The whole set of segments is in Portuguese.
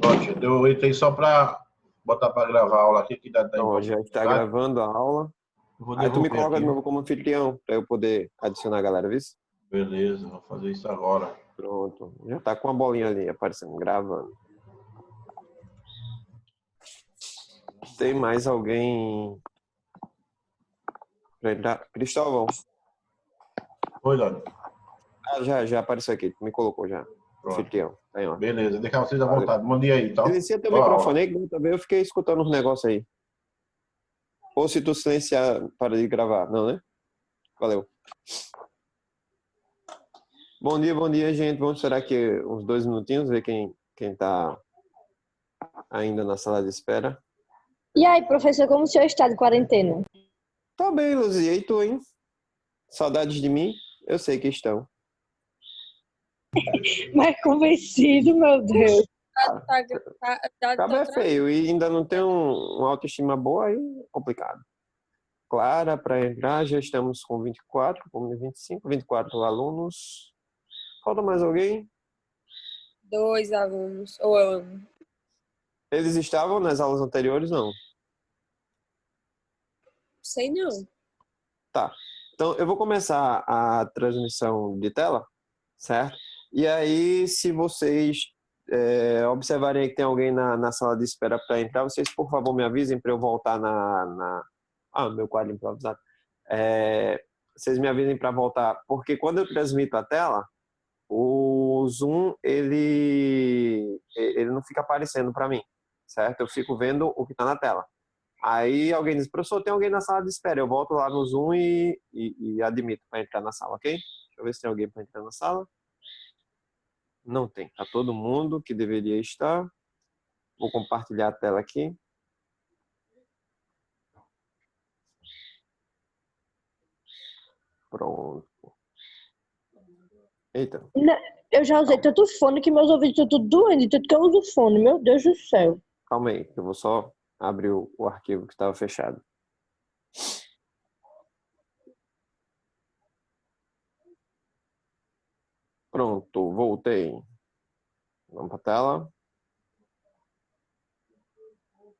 Pronto, eu entrei só para botar para gravar a aula aqui, que dá Então, já está gravando a aula. Vou Aí tu me devolver coloca aqui. de novo como anfitrião, para eu poder adicionar a galera, viu? Beleza, vou fazer isso agora. Pronto, já tá com a bolinha ali aparecendo, gravando. Tem mais alguém pra entrar? Cristóvão? Oi, Dani. Já apareceu aqui, tu me colocou já. Pronto. Anfitrião, tá aí, ó. Beleza, deixa vocês à vontade. Mande aí, tá? Silencia teu Boa microfone aula. aí, que também eu fiquei escutando uns negócios aí. Ou se tu silenciar, para de gravar. Não, né? Valeu. Bom dia, gente. Vamos esperar aqui uns 2 minutinhos, ver quem tá ainda na sala de espera. E aí, professor, como o senhor está de quarentena? Tá bem, Luzia. E tu, hein? Saudades de mim? Eu sei que estão. Mais convencido, meu Deus. Cabo é feio e ainda não tem uma autoestima boa, aí é complicado. Clara, para entrar, já estamos com 24, como 25, 24 alunos. Falta mais alguém? 2 alunos. Ou aluno. Eles estavam nas aulas anteriores, não? Sei não. Tá. Então, eu vou começar a transmissão de tela, certo? E aí, se vocês observarem aí que tem alguém na sala de espera para entrar, vocês, por favor, me avisem para eu voltar meu quadro improvisado. Vocês me avisem para voltar, porque quando eu transmito a tela, o Zoom, ele não fica aparecendo para mim, certo? Eu fico vendo o que está na tela. Aí alguém diz, professor, tem alguém na sala de espera. Eu volto lá no Zoom e admito para entrar na sala, ok? Deixa eu ver se tem alguém para entrar na sala. Não tem. Tá todo mundo que deveria estar. Vou compartilhar a tela aqui. Pronto. Eita. Eu já usei tanto fone que meus ouvidos estão tudo doendo, tanto que eu uso fone, meu Deus do céu. Calma aí, eu vou só abrir o arquivo que estava fechado. Pronto, voltei. Vamos para a tela.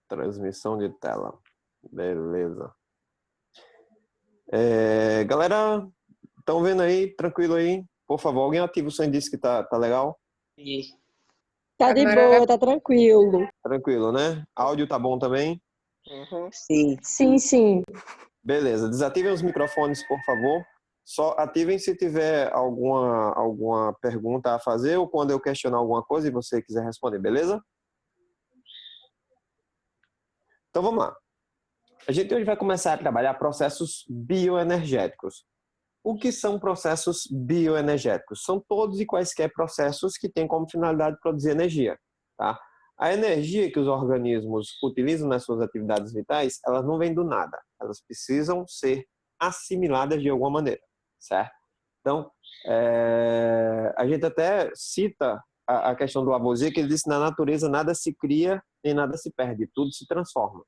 Transmissão de tela. Beleza. Galera, estão vendo aí? Tranquilo aí? Por favor, alguém ativa o som disso que tá legal? Tá de boa, tá tranquilo. Tranquilo, né? Áudio tá bom também? Sim. Sim. Beleza, desativem os microfones, por favor. Só ativem se tiver alguma pergunta a fazer ou quando eu questionar alguma coisa e você quiser responder, beleza? Então vamos lá. A gente hoje vai começar a trabalhar processos bioenergéticos. O que são processos bioenergéticos? São todos e quaisquer processos que têm como finalidade produzir energia, tá? A energia que os organismos utilizam nas suas atividades vitais, elas não vêm do nada. Elas precisam ser assimiladas de alguma maneira, certo? Então, a gente até cita a questão do Lavoisier, que ele disse que na natureza nada se cria nem nada se perde, tudo se transforma.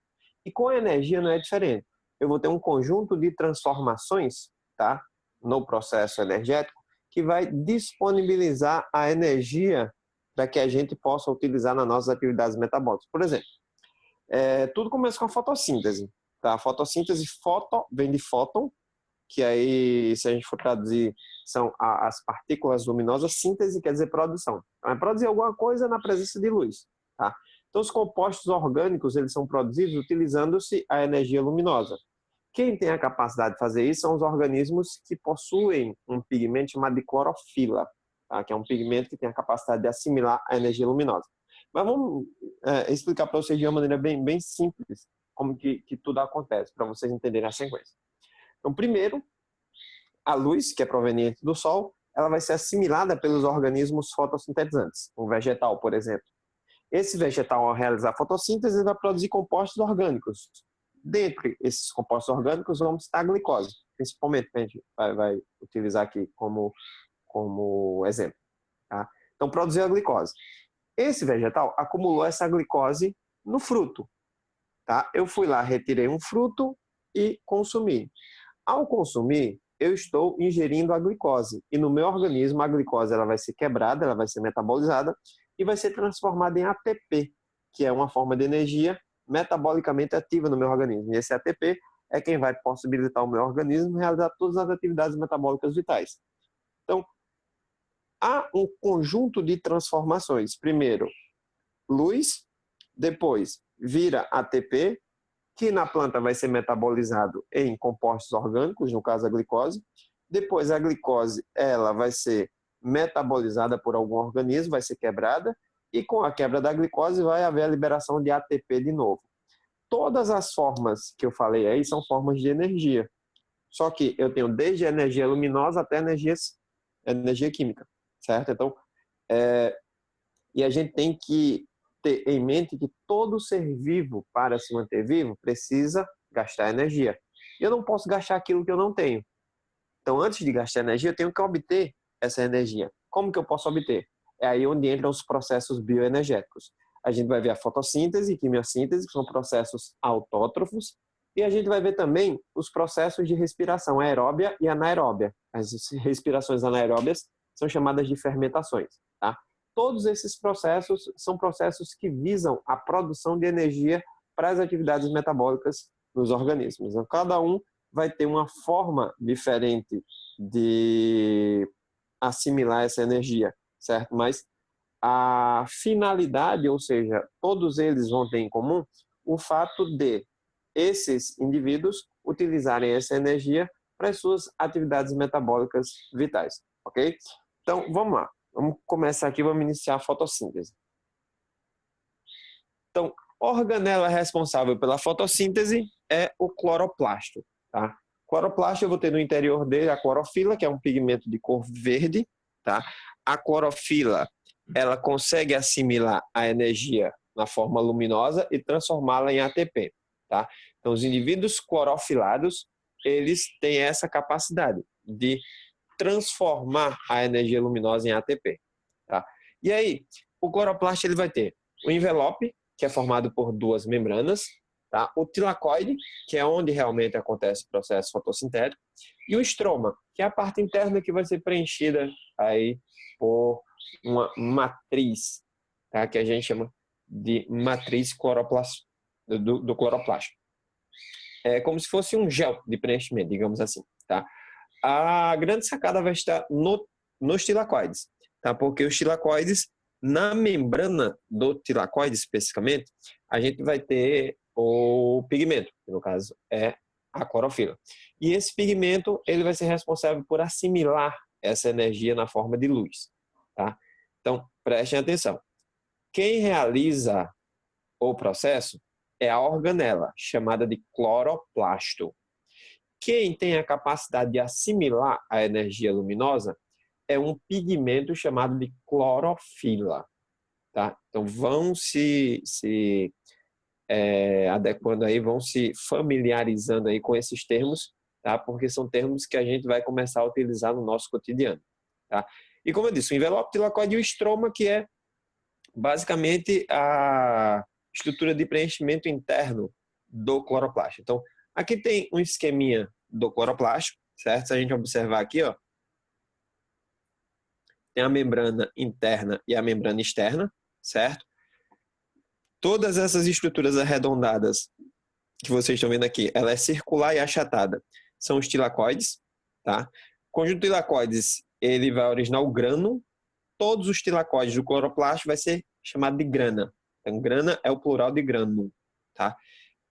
E com a energia não é diferente. Eu vou ter um conjunto de transformações, tá, no processo energético, que vai disponibilizar a energia para que a gente possa utilizar nas nossas atividades metabólicas. Por exemplo, tudo começa com a fotossíntese. Tá? A fotossíntese, vem de fóton, que aí, se a gente for traduzir, são as partículas luminosas. Síntese quer dizer produção. Então, é produzir alguma coisa na presença de luz. Tá? Então, os compostos orgânicos, eles são produzidos utilizando-se a energia luminosa. Quem tem a capacidade de fazer isso são os organismos que possuem um pigmento chamado de clorofila, tá? Que é um pigmento que tem a capacidade de assimilar a energia luminosa. Mas vamos explicar para vocês de uma maneira bem simples como que tudo acontece, para vocês entenderem a sequência. Então, primeiro, a luz, que é proveniente do Sol, ela vai ser assimilada pelos organismos fotossintetizantes, um vegetal, por exemplo. Esse vegetal, ao realizar a fotossíntese, vai produzir compostos orgânicos. Dentre esses compostos orgânicos, vamos citar a glicose, principalmente, que a gente vai utilizar aqui como exemplo. Tá? Então, produziu a glicose. Esse vegetal acumulou essa glicose no fruto. Tá? Eu fui lá, retirei um fruto e consumi. Ao consumir, eu estou ingerindo a glicose. E no meu organismo, a glicose ela vai ser quebrada, ela vai ser metabolizada e vai ser transformada em ATP, que é uma forma de energia metabolicamente ativa no meu organismo. E esse ATP é quem vai possibilitar o meu organismo realizar todas as atividades metabólicas vitais. Então, há um conjunto de transformações. Primeiro, luz, depois vira ATP, que na planta vai ser metabolizado em compostos orgânicos, no caso a glicose. Depois a glicose ela vai ser metabolizada por algum organismo, vai ser quebrada, e com a quebra da glicose vai haver a liberação de ATP de novo. Todas as formas que eu falei aí são formas de energia. Só que eu tenho desde a energia luminosa até a energia química, certo? Então, e a gente tem que ter em mente que todo ser vivo, para se manter vivo, precisa gastar energia. Eu não posso gastar aquilo que eu não tenho. Então, antes de gastar energia, eu tenho que obter essa energia. Como que eu posso obter? É aí onde entram os processos bioenergéticos. A gente vai ver a fotossíntese e quimiossíntese, que são processos autótrofos, e a gente vai ver também os processos de respiração aeróbia e anaeróbia. As respirações anaeróbias são chamadas de fermentações, tá? Todos esses processos são processos que visam a produção de energia para as atividades metabólicas nos organismos. Então, cada um vai ter uma forma diferente de assimilar essa energia, certo? Mas a finalidade, ou seja, todos eles vão ter em comum o fato de esses indivíduos utilizarem essa energia para as suas atividades metabólicas vitais, ok? Então, vamos lá. Vamos começar aqui, vamos iniciar a fotossíntese. Então, organela responsável pela fotossíntese é o cloroplasto, tá? Cloroplasto eu vou ter no interior dele a clorofila, que é um pigmento de cor verde, tá? A clorofila, ela consegue assimilar a energia na forma luminosa e transformá-la em ATP, tá? Então, os indivíduos clorofilados, eles têm essa capacidade de transformar a energia luminosa em ATP, tá? E aí, o cloroplasto ele vai ter o envelope, que é formado por duas membranas, tá? O tilacoide, que é onde realmente acontece o processo fotossintético, e o estroma, que é a parte interna que vai ser preenchida aí por uma matriz, tá? Que a gente chama de matriz cloroplasto, do cloroplasto. É como se fosse um gel de preenchimento, digamos assim, tá? A grande sacada vai estar nos tilacoides, tá? Porque os tilacoides, na membrana do tilacoide especificamente, a gente vai ter o pigmento, que no caso é a clorofila. E esse pigmento, ele vai ser responsável por assimilar essa energia na forma de luz, tá? Então, prestem atenção. Quem realiza o processo é a organela, chamada de cloroplasto. Quem tem a capacidade de assimilar a energia luminosa é um pigmento chamado de clorofila, tá? Então vão se adequando aí, vão se familiarizando aí com esses termos, tá? Porque são termos que a gente vai começar a utilizar no nosso cotidiano, tá? E como eu disse, o envelope tilacoide e o estroma, que é basicamente a estrutura de preenchimento interno do cloroplasto. Então, aqui tem um esqueminha do cloroplasto, certo? Se a gente observar aqui, ó, tem a membrana interna e a membrana externa, certo? Todas essas estruturas arredondadas que vocês estão vendo aqui, ela é circular e achatada. São os tilacoides, tá? O conjunto de tilacoides, ele vai originar o grânulo. Todos os tilacoides do cloroplasto vai ser chamado de grana. Então, grana é o plural de grânulo, tá?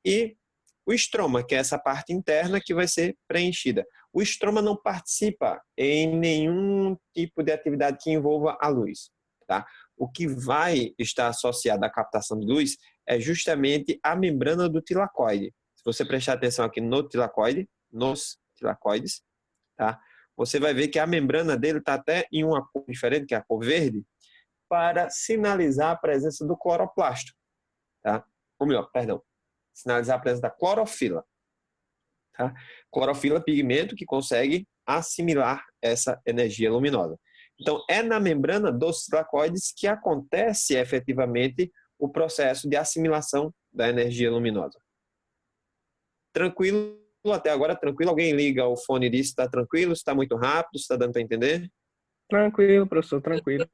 E o estroma, que é essa parte interna que vai ser preenchida. O estroma não participa em nenhum tipo de atividade que envolva a luz, tá? O que vai estar associado à captação de luz é justamente a membrana do tilacoide. Se você prestar atenção aqui no tilacoide, nos tilacoides, tá? Você vai ver que a membrana dele está até em uma cor diferente, que é a cor verde, para sinalizar a presença do cloroplasto, tá? Ou melhor, perdão, sinalizar a presença da clorofila, tá? Clorofila, pigmento que consegue assimilar essa energia luminosa. Então, é na membrana dos tilacoides que acontece efetivamente o processo de assimilação da energia luminosa. Tranquilo até agora? Tranquilo? Alguém liga o fone e diz se está tranquilo, se está muito rápido, se está dando para entender? Tranquilo, professor, tranquilo.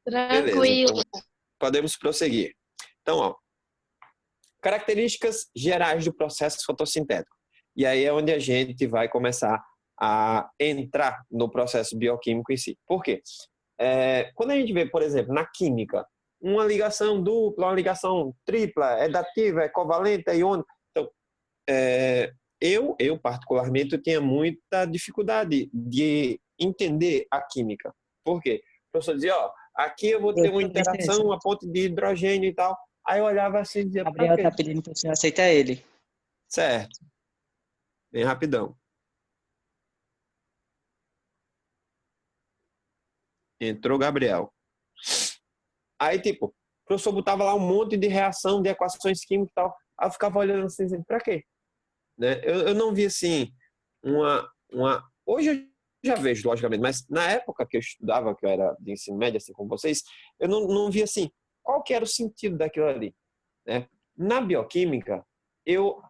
Beleza, Tranquilo. então podemos prosseguir. Então, ó, características gerais do processo fotossintético. E aí é onde a gente vai começar a entrar no processo bioquímico em si. Por quê? Quando a gente vê, por exemplo, na química, uma ligação dupla, uma ligação tripla, é dativa, é covalente, é iônica. Então, eu particularmente, eu tinha muita dificuldade de entender a química. Por quê? O professor dizia, ó, aqui eu vou ter uma interação, uma ponte de hidrogênio e tal. Aí eu olhava assim e dizia, Gabriel tá pedindo pra você aceitar ele. certo, bem rapidão. Entrou Gabriel. Aí, tipo, o professor botava lá um monte de reação, de equações químicas e tal. Aí eu ficava olhando assim, dizendo, pra quê? Né? Eu não vi, assim, Hoje eu já vejo, logicamente, mas na época que eu estudava, que eu era de ensino médio, assim como vocês, eu não via, assim, qual que era o sentido daquilo ali, né? Na bioquímica, eu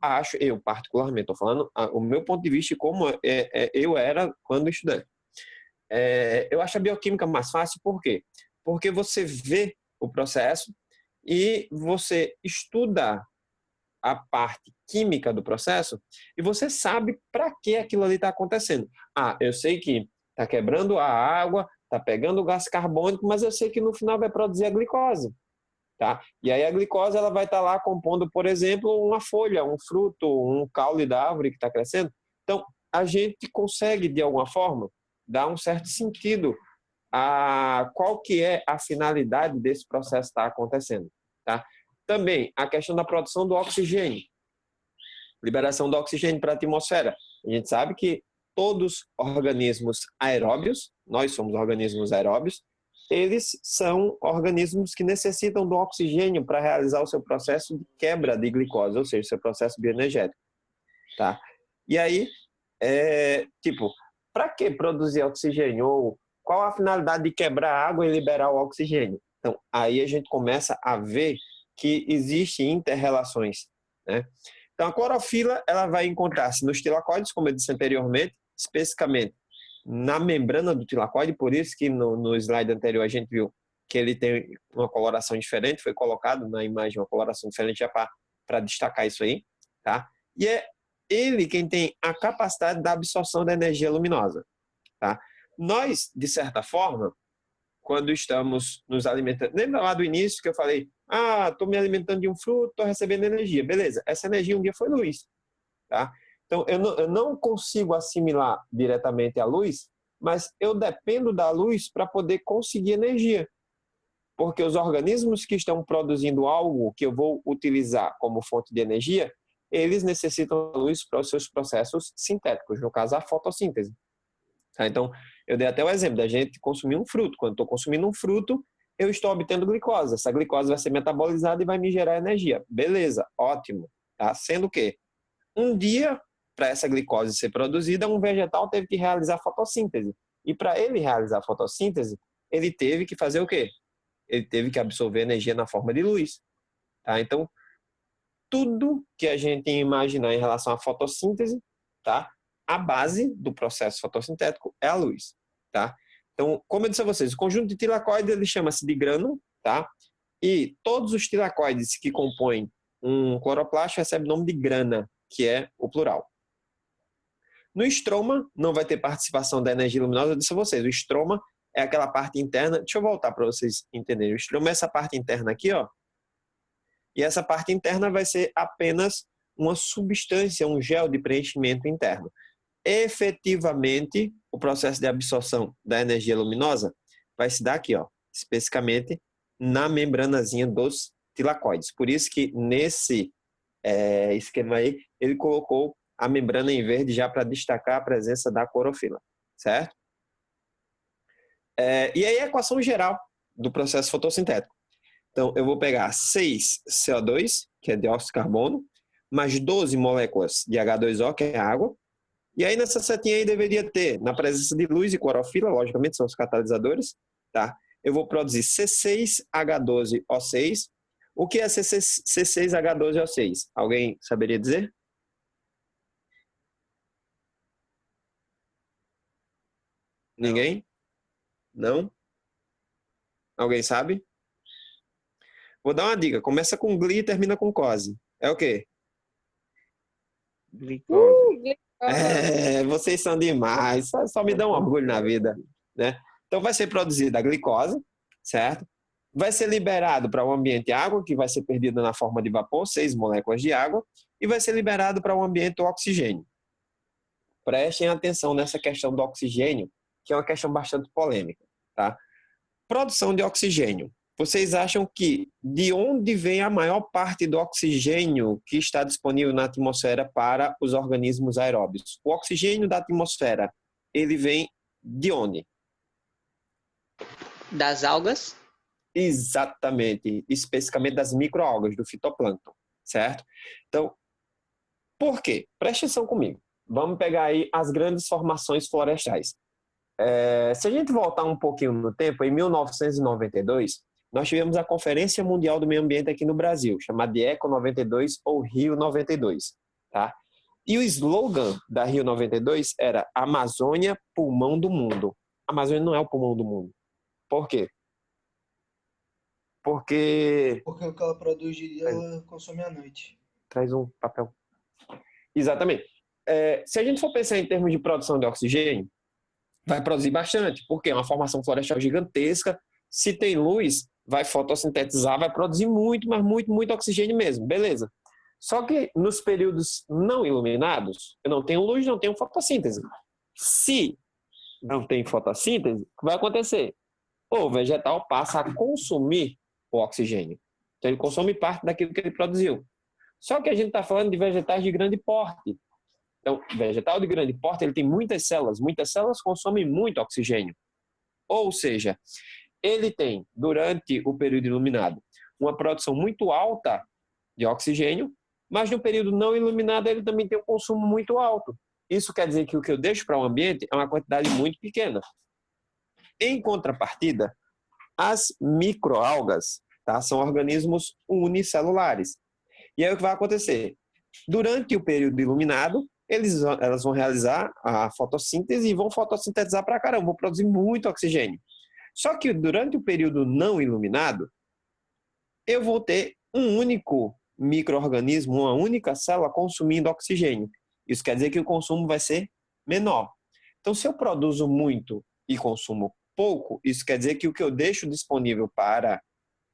particularmente, estou falando o meu ponto de vista e como eu era quando estudante. Eu acho a bioquímica mais fácil, por quê? Porque você vê o processo e você estuda a parte química do processo e você sabe para que aquilo ali está acontecendo. Ah, eu sei que está quebrando a água, está pegando o gás carbônico, mas eu sei que no final vai produzir a glicose. Tá? E aí a glicose ela vai estar lá compondo, por exemplo, uma folha, um fruto, um caule da árvore que está crescendo. Então, a gente consegue, de alguma forma, dar um certo sentido a qual que é a finalidade desse processo estar acontecendo. Tá? Também, a questão da produção do oxigênio. Liberação do oxigênio para a atmosfera. A gente sabe que todos organismos aeróbios, nós somos organismos aeróbios, eles são organismos que necessitam do oxigênio para realizar o seu processo de quebra de glicose, ou seja, seu processo bioenergético. Tá? E aí, para que produzir oxigênio? Ou qual a finalidade de quebrar a água e liberar o oxigênio? Então, aí a gente começa a ver que existem inter-relações, né? Então, a clorofila ela vai encontrar-se nos tilacoides, como eu disse anteriormente, especificamente na membrana do tilacoide, por isso que no slide anterior a gente viu que ele tem uma coloração diferente, foi colocado na imagem uma coloração diferente já para destacar isso aí, tá? E é ele quem tem a capacidade da absorção da energia luminosa, tá? Nós, de certa forma, quando estamos nos alimentando, lembra lá do início que eu falei, estou me alimentando de um fruto, estou recebendo energia, beleza, essa energia um dia foi luz, tá? Então, eu não consigo assimilar diretamente a luz, mas eu dependo da luz para poder conseguir energia. Porque os organismos que estão produzindo algo que eu vou utilizar como fonte de energia, eles necessitam da luz para os seus processos sintéticos, no caso a fotossíntese. Tá? Então, eu dei até o exemplo da gente consumir um fruto. Quando estou consumindo um fruto, eu estou obtendo glicose. Essa glicose vai ser metabolizada e vai me gerar energia. Beleza, ótimo. Tá? Sendo que um dia, para essa glicose ser produzida, um vegetal teve que realizar fotossíntese. E para ele realizar a fotossíntese, ele teve que fazer o quê? Ele teve que absorver energia na forma de luz. Tá? Então, tudo que a gente imaginar em relação à fotossíntese, tá? A base do processo fotossintético é a luz. Tá? Então, como eu disse a vocês, o conjunto de tilacoides ele chama-se de grânulo, tá? E todos os tilacoides que compõem um cloroplasto recebem o nome de grana, que é o plural. No estroma, não vai ter participação da energia luminosa, eu disse a vocês, o estroma é aquela parte interna, deixa eu voltar para vocês entenderem, o estroma é essa parte interna aqui, ó, e essa parte interna vai ser apenas uma substância, um gel de preenchimento interno. Efetivamente, o processo de absorção da energia luminosa vai se dar aqui, ó, especificamente na membranazinha dos tilacoides. Por isso que nesse esquema aí, ele colocou a membrana em verde já para destacar a presença da clorofila, certo? E aí a equação geral do processo fotossintético. Então, eu vou pegar 6 CO2, que é dióxido de carbono, mais 12 moléculas de H2O, que é água. E aí nessa setinha aí deveria ter, na presença de luz e clorofila, logicamente são os catalisadores, tá? Eu vou produzir C6H12O6. O que é C6H12O6? Alguém saberia dizer? Ninguém? Não? Alguém sabe? Vou dar uma dica. Começa com gli e termina com cose. É o quê? Glicose. Vocês são demais. Só me dão um orgulho na vida, né? Então vai ser produzida a glicose, certo? Vai ser liberado para o ambiente água, que vai ser perdida na forma de vapor, 6 moléculas de água, e vai ser liberado para o ambiente o oxigênio. Prestem atenção nessa questão do oxigênio, que é uma questão bastante polêmica, tá? Produção de oxigênio. Vocês acham que de onde vem a maior parte do oxigênio que está disponível na atmosfera para os organismos aeróbios? O oxigênio da atmosfera, ele vem de onde? Das algas? Exatamente, especificamente das microalgas, do fitoplâncton, certo? Então, por quê? Preste atenção comigo. Vamos pegar aí as grandes formações florestais. Se a gente voltar um pouquinho no tempo, em 1992, nós tivemos a Conferência Mundial do Meio Ambiente aqui no Brasil, chamada de Eco 92 ou Rio 92, tá? E o slogan da Rio 92 era Amazônia, pulmão do mundo. A Amazônia não é o pulmão do mundo. Por quê? Porque Porque o que ela produz de dia, ela consome à noite. traz um papel. Exatamente. Se a gente for pensar em termos de produção de oxigênio, vai produzir bastante, porque é uma formação florestal gigantesca. Se tem luz, vai fotossintetizar, vai produzir muito, mas muito, muito oxigênio mesmo. Beleza. Só que nos períodos não iluminados, eu não tenho luz, não tenho fotossíntese. Se não tem fotossíntese, o que vai acontecer? O vegetal passa a consumir o oxigênio. Então, ele consome parte daquilo que ele produziu. Só que a gente está falando de vegetais de grande porte. Então, vegetal de grande porte, ele tem muitas células consomem muito oxigênio. Ou seja, ele tem, durante o período iluminado, uma produção muito alta de oxigênio, mas no período não iluminado ele também tem um consumo muito alto. Isso quer dizer que o que eu deixo para o ambiente é uma quantidade muito pequena. Em contrapartida, as microalgas, tá, são organismos unicelulares. E aí o que vai acontecer? Durante o período iluminado, elas vão realizar a fotossíntese e vão fotossintetizar para caramba, vão produzir muito oxigênio. Só que durante o período não iluminado, eu vou ter um único micro-organismo, uma única célula consumindo oxigênio. Isso quer dizer que o consumo vai ser menor. Então, se eu produzo muito e consumo pouco, isso quer dizer que o que eu deixo disponível para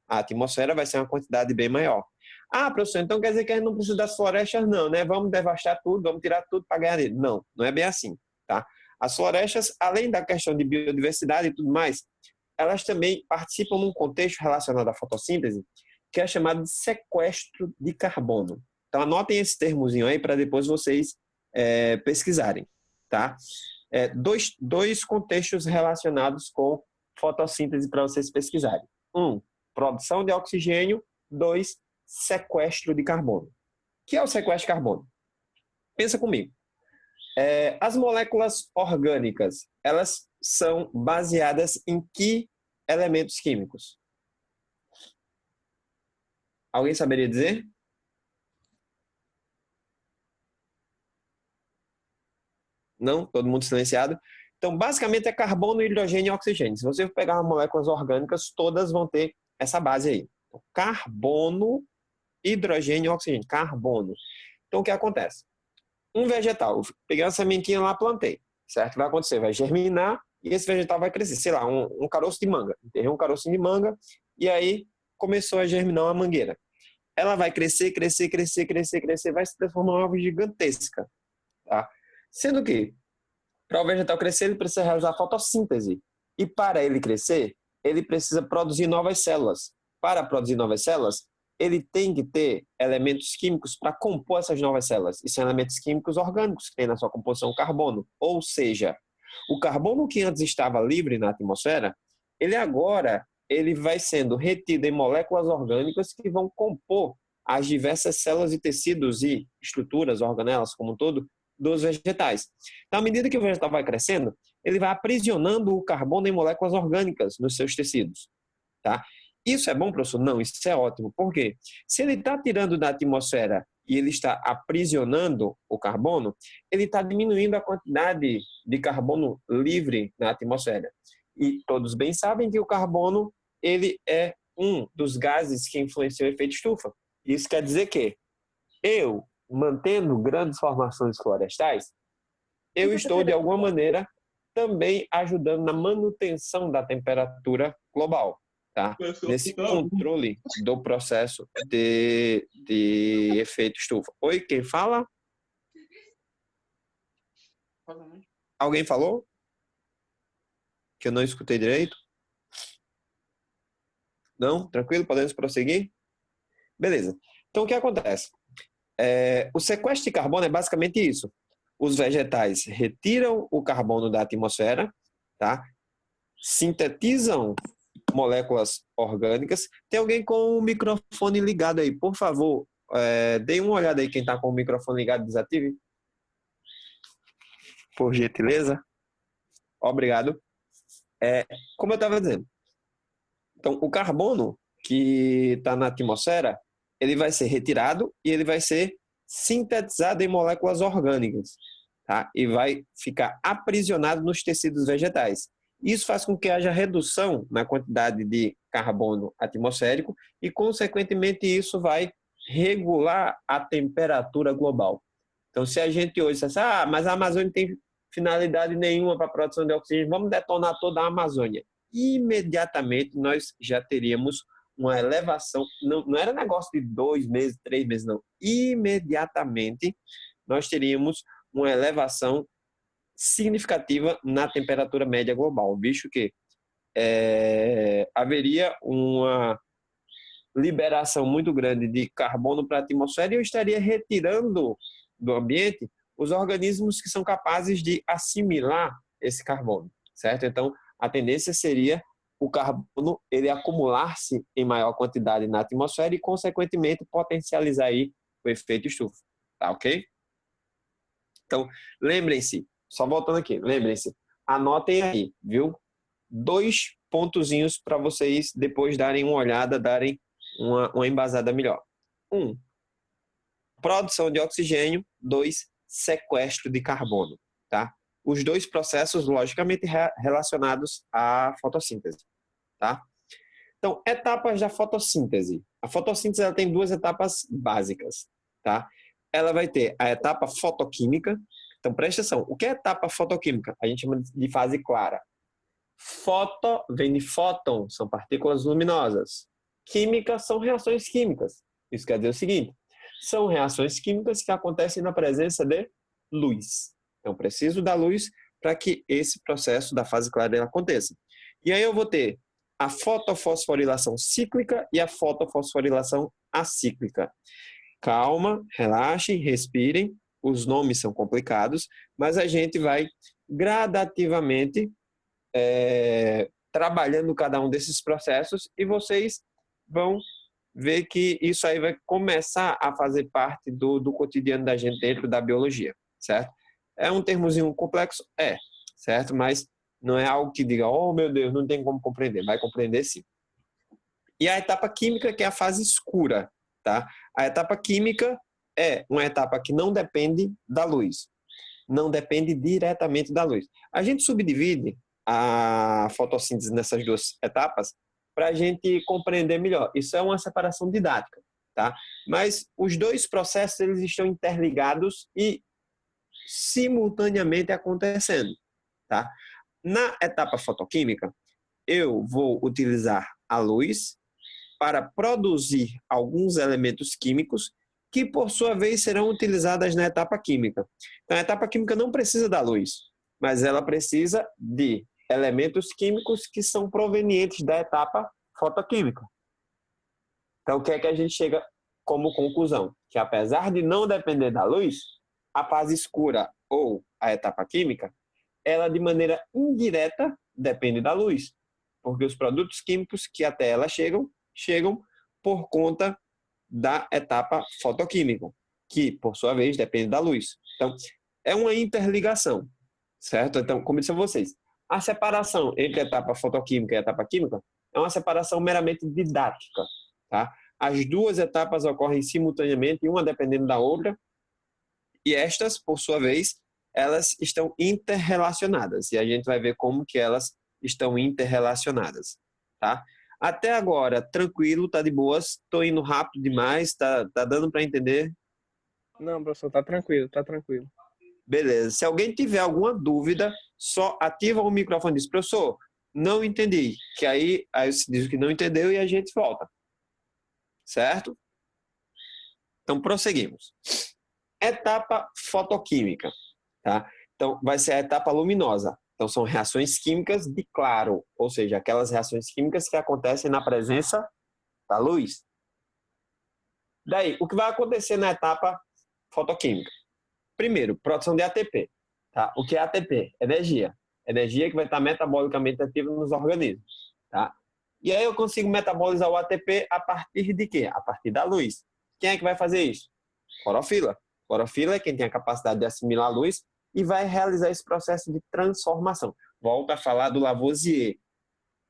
a atmosfera vai ser uma quantidade bem maior. Ah, professor, então quer dizer que a gente não precisa das florestas não, né? Vamos devastar tudo, vamos tirar tudo para ganhar dele. Não, não é bem assim, tá? As florestas, além da questão de biodiversidade e tudo mais, elas também participam num contexto relacionado à fotossíntese, que é chamado de sequestro de carbono. Então, anotem esse termozinho aí para depois vocês pesquisarem, tá? Dois contextos relacionados com fotossíntese para vocês pesquisarem. 1, produção de oxigênio. 2, sequestro de carbono. O que é o sequestro de carbono? Pensa comigo. As moléculas orgânicas, elas são baseadas em que elementos químicos? Alguém saberia dizer? Não? Todo mundo silenciado? Então, basicamente é carbono, hidrogênio e oxigênio. Se você pegar moléculas orgânicas, todas vão ter essa base aí. Então, carbono, hidrogênio e oxigênio. Carbono. Então, o que acontece? Um vegetal, eu peguei uma sementinha lá, plantei, certo? O que vai acontecer? Vai germinar e esse vegetal vai crescer. Sei lá, um caroço de manga. Enterrei um caroço de manga e aí começou a germinar uma mangueira. Ela vai crescer, vai se transformar em uma árvore gigantesca, tá? Sendo que, para o vegetal crescer, ele precisa realizar fotossíntese. E para ele crescer, ele precisa produzir novas células. Para produzir novas células, ele tem que ter elementos químicos para compor essas novas células. E são elementos químicos orgânicos que têm na sua composição carbono. Ou seja, o carbono que antes estava livre na atmosfera, ele vai sendo retido em moléculas orgânicas que vão compor as diversas células e tecidos e estruturas, organelas como um todo, dos vegetais. Então, à medida que o vegetal vai crescendo, ele vai aprisionando o carbono em moléculas orgânicas nos seus tecidos, tá? Isso é bom, professor? Não, isso é ótimo. Por quê? Se ele está tirando da atmosfera e ele está aprisionando o carbono, ele está diminuindo a quantidade de carbono livre na atmosfera. E todos bem sabem que o carbono ele é um dos gases que influenciam o efeito estufa. Isso quer dizer que eu, mantendo grandes formações florestais, eu estou, de alguma maneira, também ajudando na manutenção da temperatura global, tá? Nesse controle do processo de efeito estufa. Oi, quem fala? Alguém falou? Que eu não escutei direito? Não? Tranquilo? Podemos prosseguir? Beleza. Então, o que acontece? O sequestro de carbono é basicamente isso. Os vegetais retiram o carbono da atmosfera, tá? Sintetizam moléculas orgânicas. Tem alguém com o microfone ligado aí? Por favor, dê uma olhada aí quem está com o microfone ligado, desative. Por gentileza. Obrigado. Como eu estava dizendo, então, o carbono que está na atmosfera, ele vai ser retirado e ele vai ser sintetizado em moléculas orgânicas, tá? E vai ficar aprisionado nos tecidos vegetais. Isso faz com que haja redução na quantidade de carbono atmosférico e, consequentemente, isso vai regular a temperatura global. Então, se a gente hoje diz assim, mas a Amazônia não tem finalidade nenhuma para a produção de oxigênio, vamos detonar toda a Amazônia. Imediatamente nós já teríamos uma elevação, não era negócio de 2 meses, 3 meses, não. Imediatamente nós teríamos uma elevação significativa na temperatura média global, visto que haveria uma liberação muito grande de carbono para a atmosfera e eu estaria retirando do ambiente os organismos que são capazes de assimilar esse carbono, certo? Então, a tendência seria o carbono ele acumular-se em maior quantidade na atmosfera e, consequentemente, potencializar aí o efeito estufa, tá ok? Então, lembrem-se, só voltando aqui, lembrem-se, anotem aí, viu? 2 pontozinhos para vocês depois darem uma olhada, darem uma embasada melhor. 1, produção de oxigênio. 2, sequestro de carbono, tá? Os 2 processos, logicamente, relacionados à fotossíntese, tá? Então, etapas da fotossíntese. A fotossíntese ela tem 2 etapas básicas, tá? Ela vai ter a etapa fotoquímica. Então, presta atenção. O que é etapa fotoquímica? A gente chama de fase clara. Foto vem de fóton, são partículas luminosas. Química são reações químicas. Isso quer dizer o seguinte, são reações químicas que acontecem na presença de luz. Então, preciso da luz para que esse processo da fase clara aconteça. E aí eu vou ter a fotofosforilação cíclica e a fotofosforilação acíclica. Calma, relaxem, respirem. Os nomes são complicados, mas a gente vai gradativamente trabalhando cada um desses processos e vocês vão ver que isso aí vai começar a fazer parte do cotidiano da gente dentro da biologia, certo? É um termozinho complexo? Certo? Mas não é algo que diga, oh meu Deus, não tem como compreender. Vai compreender sim. E a etapa química, que é a fase escura, tá? A etapa química é uma etapa que não depende da luz. Não depende diretamente da luz. A gente subdivide a fotossíntese nessas 2 etapas para a gente compreender melhor. Isso é uma separação didática, tá? Mas os 2 processos eles estão interligados e simultaneamente acontecendo, tá? Na etapa fotoquímica, eu vou utilizar a luz para produzir alguns elementos químicos que, por sua vez, serão utilizadas na etapa química. Então, a etapa química não precisa da luz, mas ela precisa de elementos químicos que são provenientes da etapa fotoquímica. Então, o que é que a gente chega como conclusão? Que apesar de não depender da luz, a fase escura ou a etapa química, ela de maneira indireta depende da luz, porque os produtos químicos que até ela chegam por conta da etapa fotoquímica, que por sua vez depende da luz. Então, é uma interligação, certo? Então, como eu disse a vocês, a separação entre a etapa fotoquímica e a etapa química é uma separação meramente didática, tá? As 2 etapas ocorrem simultaneamente, uma dependendo da outra, e estas, por sua vez, elas estão interrelacionadas, e a gente vai ver como que elas estão interrelacionadas, tá? Até agora, tranquilo, tá de boas, tô indo rápido demais, tá dando para entender? Não, professor, tá tranquilo, tá tranquilo. Beleza. Se alguém tiver alguma dúvida, só ativa o microfone e diz, professor, não entendi. Que aí você diz que não entendeu e a gente volta. Certo? Então, prosseguimos. Etapa fotoquímica. Tá? Então, vai ser a etapa luminosa. Então, são reações químicas de claro, ou seja, aquelas reações químicas que acontecem na presença da luz. Daí, o que vai acontecer na etapa fotoquímica? Primeiro, produção de ATP. Tá? O que é ATP? Energia. Energia que vai estar metabolicamente ativa nos organismos. Tá? E aí eu consigo metabolizar o ATP a partir de quê? A partir da luz. Quem é que vai fazer isso? Clorofila. Clorofila é quem tem a capacidade de assimilar a luz e vai realizar esse processo de transformação. Volto a falar do Lavoisier.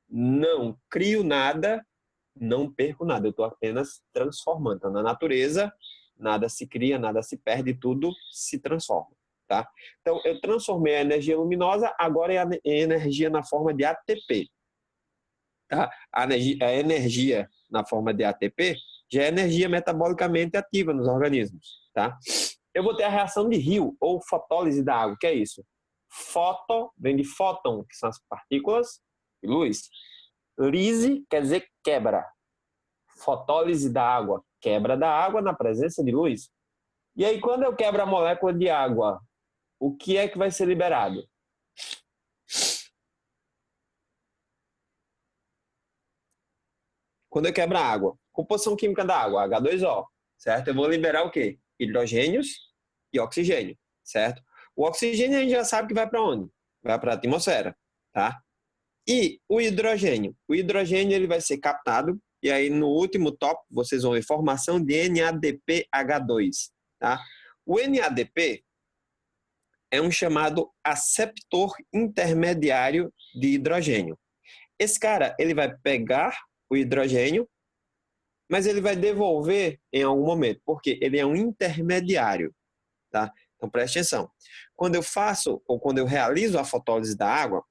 Não crio nada, não perco nada. Eu estou apenas transformando. Então, na natureza, nada se cria, nada se perde, tudo se transforma. Tá? Então, eu transformei a energia luminosa, agora é a energia na forma de ATP. Tá? A energia na forma de ATP já é energia metabolicamente ativa nos organismos. Tá? Eu vou ter a reação de Rio, ou fotólise da água. O que é isso? Foto vem de fóton, que são as partículas de luz. Lise quer dizer quebra. Fotólise da água, quebra da água na presença de luz. E aí, quando eu quebro a molécula de água, o que é que vai ser liberado? Quando eu quebro a água, composição química da água, H2O, certo? Eu vou liberar o quê? Hidrogênios e oxigênio, certo? O oxigênio a gente já sabe que vai para onde? Vai para a atmosfera, tá? E o hidrogênio? O hidrogênio ele vai ser captado, e aí no último tópico vocês vão ver formação de NADPH2, tá? O NADP é um chamado aceptor intermediário de hidrogênio. Esse cara, ele vai pegar o hidrogênio, mas ele vai devolver em algum momento, porque ele é um intermediário, tá? Então preste atenção. Quando eu faço, ou quando eu realizo a fotólise da água,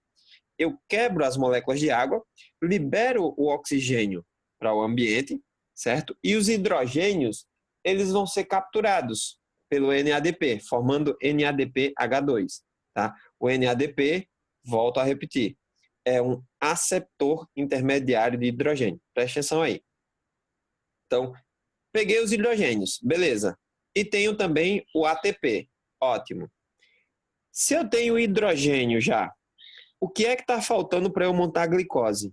eu quebro as moléculas de água, libero o oxigênio para o ambiente, certo? E os hidrogênios, eles vão ser capturados pelo NADP, formando NADPH2, tá? O NADP, volto a repetir, é um aceptor intermediário de hidrogênio. Preste atenção aí. Então, peguei os hidrogênios, beleza. E tenho também o ATP, ótimo. Se eu tenho hidrogênio já, o que é que está faltando para eu montar a glicose?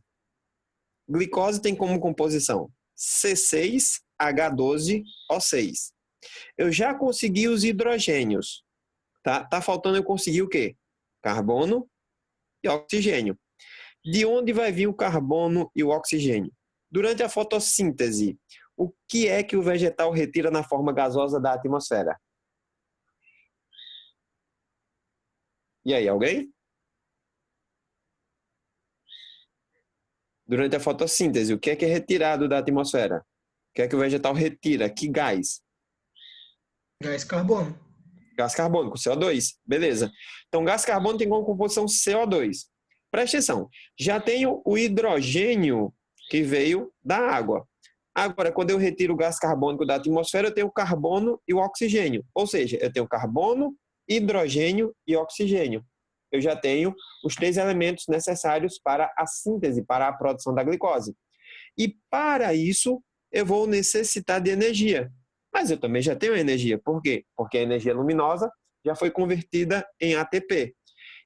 Glicose tem como composição C6H12O6. Eu já consegui os hidrogênios. Tá faltando eu conseguir o quê? Carbono e oxigênio. De onde vai vir o carbono e o oxigênio? Durante a fotossíntese, o que é que o vegetal retira na forma gasosa da atmosfera? E aí, alguém? Durante a fotossíntese, o que é retirado da atmosfera? O que é que o vegetal retira? Que gás? Gás carbono. Gás carbônico, CO2. Beleza. Então, gás carbônico tem como composição CO2. Presta atenção. Já tenho o hidrogênio que veio da água. Agora, quando eu retiro o gás carbônico da atmosfera, eu tenho o carbono e o oxigênio. Ou seja, eu tenho carbono, hidrogênio e oxigênio. Eu já tenho os 3 elementos necessários para a síntese, para a produção da glicose. E para isso, eu vou necessitar de energia. Mas eu também já tenho energia. Por quê? Porque a energia luminosa já foi convertida em ATP.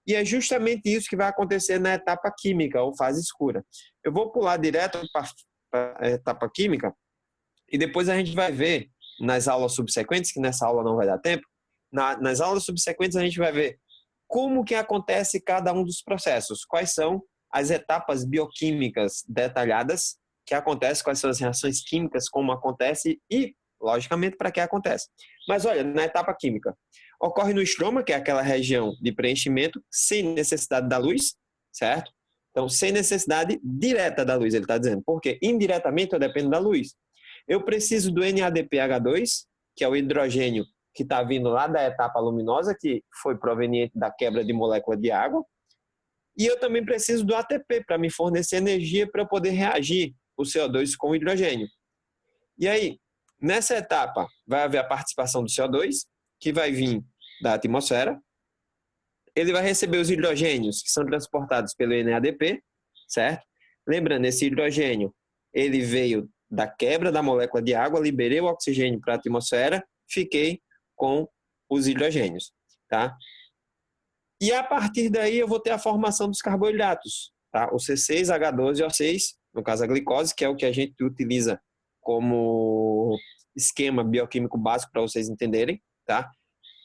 E é justamente isso que vai acontecer na etapa química, ou fase escura. Eu vou pular direto para a etapa química e depois a gente vai ver nas aulas subsequentes, que nessa aula não vai dar tempo, nas aulas subsequentes a gente vai ver como que acontece cada um dos processos, quais são as etapas bioquímicas detalhadas que acontecem, quais são as reações químicas, como acontece e, logicamente, para que acontece. Mas olha, na etapa química, ocorre no estroma, que é aquela região de preenchimento, sem necessidade da luz, certo? Então, sem necessidade direta da luz, ele está dizendo. Porque indiretamente eu dependo da luz. Eu preciso do NADPH2, que é o hidrogênio que está vindo lá da etapa luminosa, que foi proveniente da quebra de molécula de água. E eu também preciso do ATP para me fornecer energia para eu poder reagir o CO2 com o hidrogênio. E aí, nessa etapa, vai haver a participação do CO2, que vai vir da atmosfera. Ele vai receber os hidrogênios, que são transportados pelo NADP, certo? Lembrando, esse hidrogênio, ele veio da quebra da molécula de água, liberei o oxigênio para a atmosfera, fiquei com os hidrogênios, tá? E a partir daí eu vou ter a formação dos carboidratos, tá? O C6H12O6, no caso a glicose, que é o que a gente utiliza como esquema bioquímico básico para vocês entenderem, tá?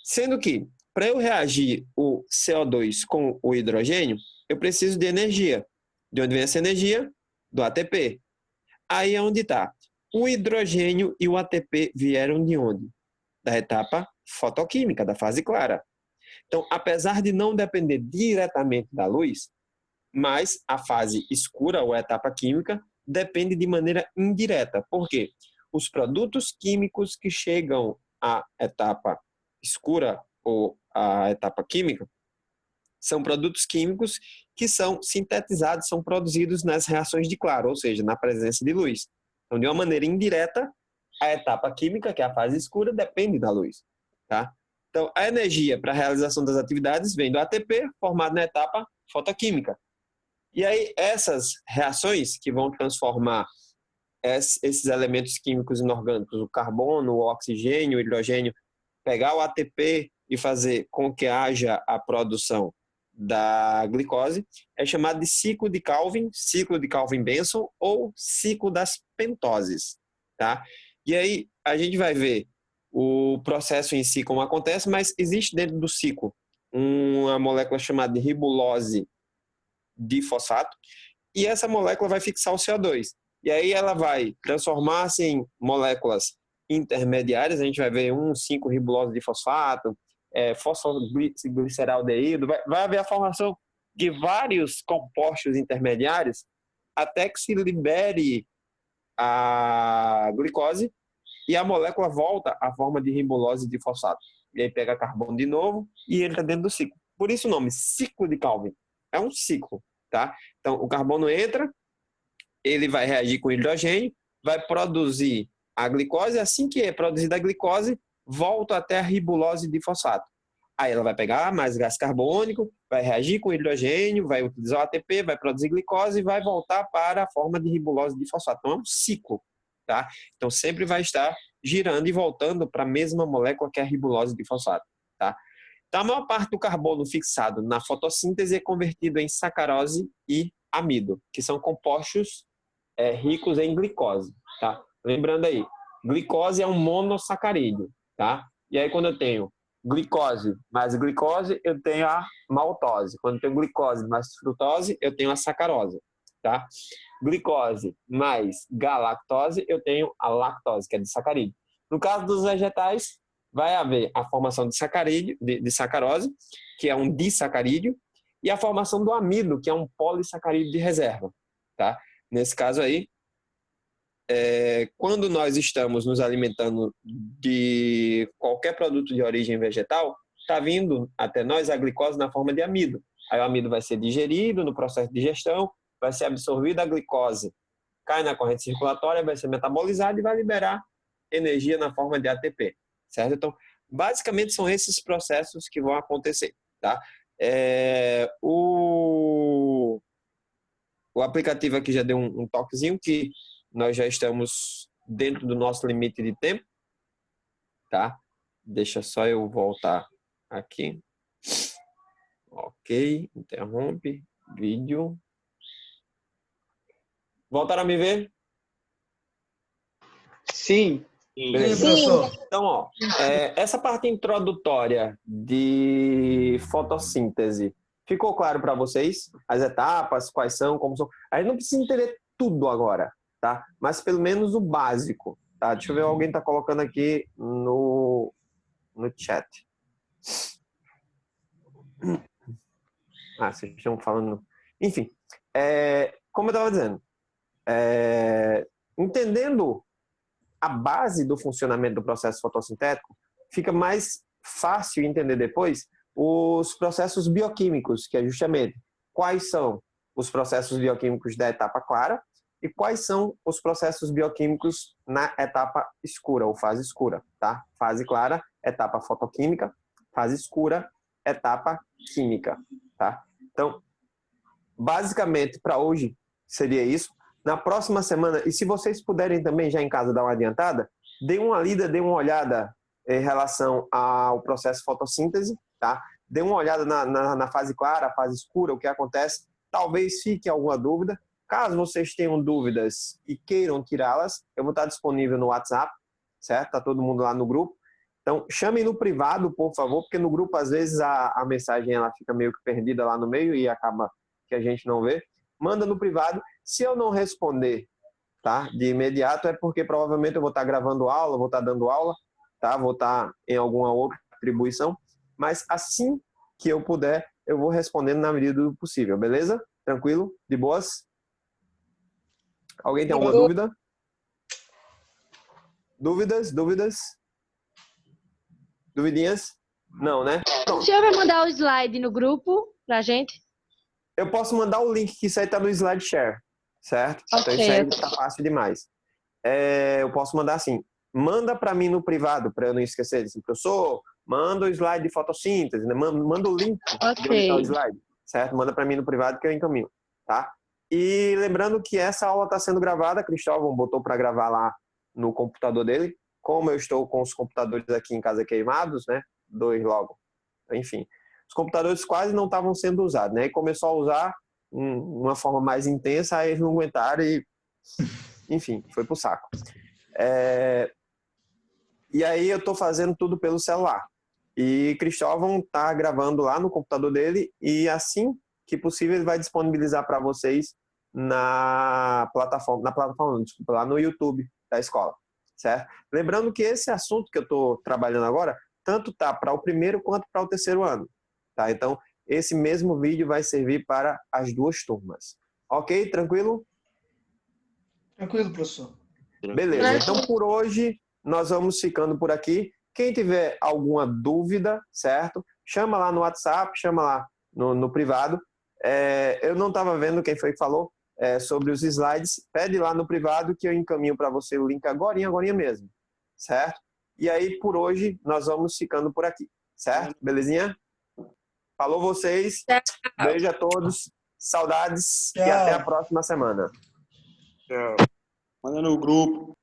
Sendo que, para eu reagir o CO2 com o hidrogênio, eu preciso de energia. De onde vem essa energia? Do ATP. Aí é onde está. O hidrogênio e o ATP vieram de onde? Da etapa fotoquímica, da fase clara. Então, apesar de não depender diretamente da luz, mas a fase escura, ou a etapa química, depende de maneira indireta. Por quê? Os produtos químicos que chegam à etapa escura, ou à etapa química, são produtos químicos que são sintetizados, são produzidos nas reações de claro, ou seja, na presença de luz. Então, de uma maneira indireta, a etapa química, que é a fase escura, depende da luz, tá? Então, a energia para a realização das atividades vem do ATP, formado na etapa fotoquímica. E aí, essas reações que vão transformar esses elementos químicos inorgânicos, o carbono, o oxigênio, o hidrogênio, pegar o ATP e fazer com que haja a produção da glicose, é chamado de ciclo de Calvin-Benson ou ciclo das pentoses, tá? E aí a gente vai ver o processo em si como acontece, mas existe dentro do ciclo uma molécula chamada de ribulose de fosfato, e essa molécula vai fixar o CO2. E aí ela vai transformar-se em moléculas intermediárias, a gente vai ver 1,5-ribulose de fosfato, fosfogliceraldeído, vai haver a formação de vários compostos intermediários até que se libere a glicose e a molécula volta à forma de ribulose de fosfato. E aí pega carbono de novo e entra dentro do ciclo. Por isso o nome, ciclo de Calvin. É um ciclo, tá? Então o carbono entra, ele vai reagir com hidrogênio, vai produzir a glicose, assim que é produzida a glicose, volta até a ribulose de fosfato. Aí ela vai pegar mais gás carbônico, vai reagir com hidrogênio, vai utilizar o ATP, vai produzir glicose e vai voltar para a forma de ribulose de fosfato. Então é um ciclo, tá? Então sempre vai estar girando e voltando para a mesma molécula que é a ribulose de fosfato, tá? Então a maior parte do carbono fixado na fotossíntese é convertido em sacarose e amido, que são compostos ricos em glicose, tá? Lembrando aí, glicose é um monossacarídeo, tá? E aí quando eu tenho glicose mais glicose, eu tenho a maltose. Quando eu tenho glicose mais frutose, eu tenho a sacarose, tá? Glicose mais galactose, eu tenho a lactose, que é de sacarídeo. No caso dos vegetais, vai haver a formação de sacarídeo, de sacarose, que é um disacarídeo, e a formação do amido, que é um polissacarídeo de reserva, tá? Nesse caso aí, quando nós estamos nos alimentando de qualquer produto de origem vegetal, está vindo até nós a glicose na forma de amido. Aí o amido vai ser digerido no processo de digestão, vai ser absorvida a glicose, cai na corrente circulatória, vai ser metabolizada e vai liberar energia na forma de ATP, certo? Então, basicamente são esses processos que vão acontecer, tá? O aplicativo aqui já deu um toquezinho que nós já estamos dentro do nosso limite de tempo, tá? Deixa só eu voltar aqui. Ok, interrompe, vídeo. Voltaram a me ver? Sim. Beleza. Professor. Então, ó, essa parte introdutória de fotossíntese, ficou claro para vocês? As etapas, quais são, como são? A gente não precisa entender tudo agora, tá? Mas pelo menos o básico, tá? Deixa eu ver, alguém está colocando aqui no chat. Vocês estão falando... Enfim, como eu estava dizendo, entendendo a base do funcionamento do processo fotossintético, fica mais fácil entender depois os processos bioquímicos, que é justamente quais são os processos bioquímicos da etapa clara e quais são os processos bioquímicos na etapa escura ou fase escura, tá? Fase clara, etapa fotoquímica, fase escura, etapa química, tá? Então, basicamente, para hoje, seria isso. Na próxima semana, e se vocês puderem também já em casa dar uma adiantada, dê uma lida, dê uma olhada em relação ao processo fotossíntese, tá? Dê uma olhada na fase clara, fase escura, o que acontece. Talvez fique alguma dúvida. Caso vocês tenham dúvidas e queiram tirá-las, eu vou estar disponível no WhatsApp, certo? Tá todo mundo lá no grupo. Então, chamem no privado, por favor, porque no grupo, às vezes, a mensagem ela fica meio que perdida lá no meio e acaba que a gente não vê. Manda no privado. Se eu não responder, tá, de imediato, é porque provavelmente eu vou estar gravando aula, vou estar dando aula, tá? Vou estar em alguma outra atribuição. Mas assim que eu puder, eu vou respondendo na medida do possível, beleza? Tranquilo? De boas? Alguém tem alguma dúvida? Dúvidas? Duvidinhas? Não, né? O Pronto. senhor vai mandar o slide no grupo pra gente? Eu posso mandar o link que isso aí tá no slide share, certo? Então Ok, isso aí ok. tá fácil demais. Eu posso mandar assim, manda para mim no privado, para eu não esquecer. Assim, professor, manda o slide de fotossíntese, né? Manda o link de onde tá o Ok. slide, certo? Manda para mim no privado que eu encaminho, tá? E lembrando que essa aula está sendo gravada, Cristóvão botou para gravar lá no computador dele. Como eu estou com os computadores aqui em casa queimados, né? 2 logo. Enfim, os computadores quase não estavam sendo usados, né? E começou a usar uma forma mais intensa, aí eles não aguentaram e, enfim, foi pro saco. E aí eu estou fazendo tudo pelo celular. E Cristóvão está gravando lá no computador dele e assim que possível ele vai disponibilizar para vocês na plataforma, desculpa, lá no YouTube da escola, certo? Lembrando que esse assunto que eu estou trabalhando agora, tanto tá para o primeiro quanto para o terceiro ano, tá? Então, esse mesmo vídeo vai servir para as 2 turmas. Ok? Tranquilo? Tranquilo, professor. Beleza. Então, por hoje, nós vamos ficando por aqui. Quem tiver alguma dúvida, certo? Chama lá no WhatsApp, chama lá no privado. Eu não estava vendo quem foi que falou sobre os slides. Pede lá no privado que eu encaminho para você o link agorinha mesmo, certo? E aí, por hoje, nós vamos ficando por aqui, certo? Belezinha? Falou vocês. Beijo a todos. Saudades e até a próxima semana. Manda no grupo.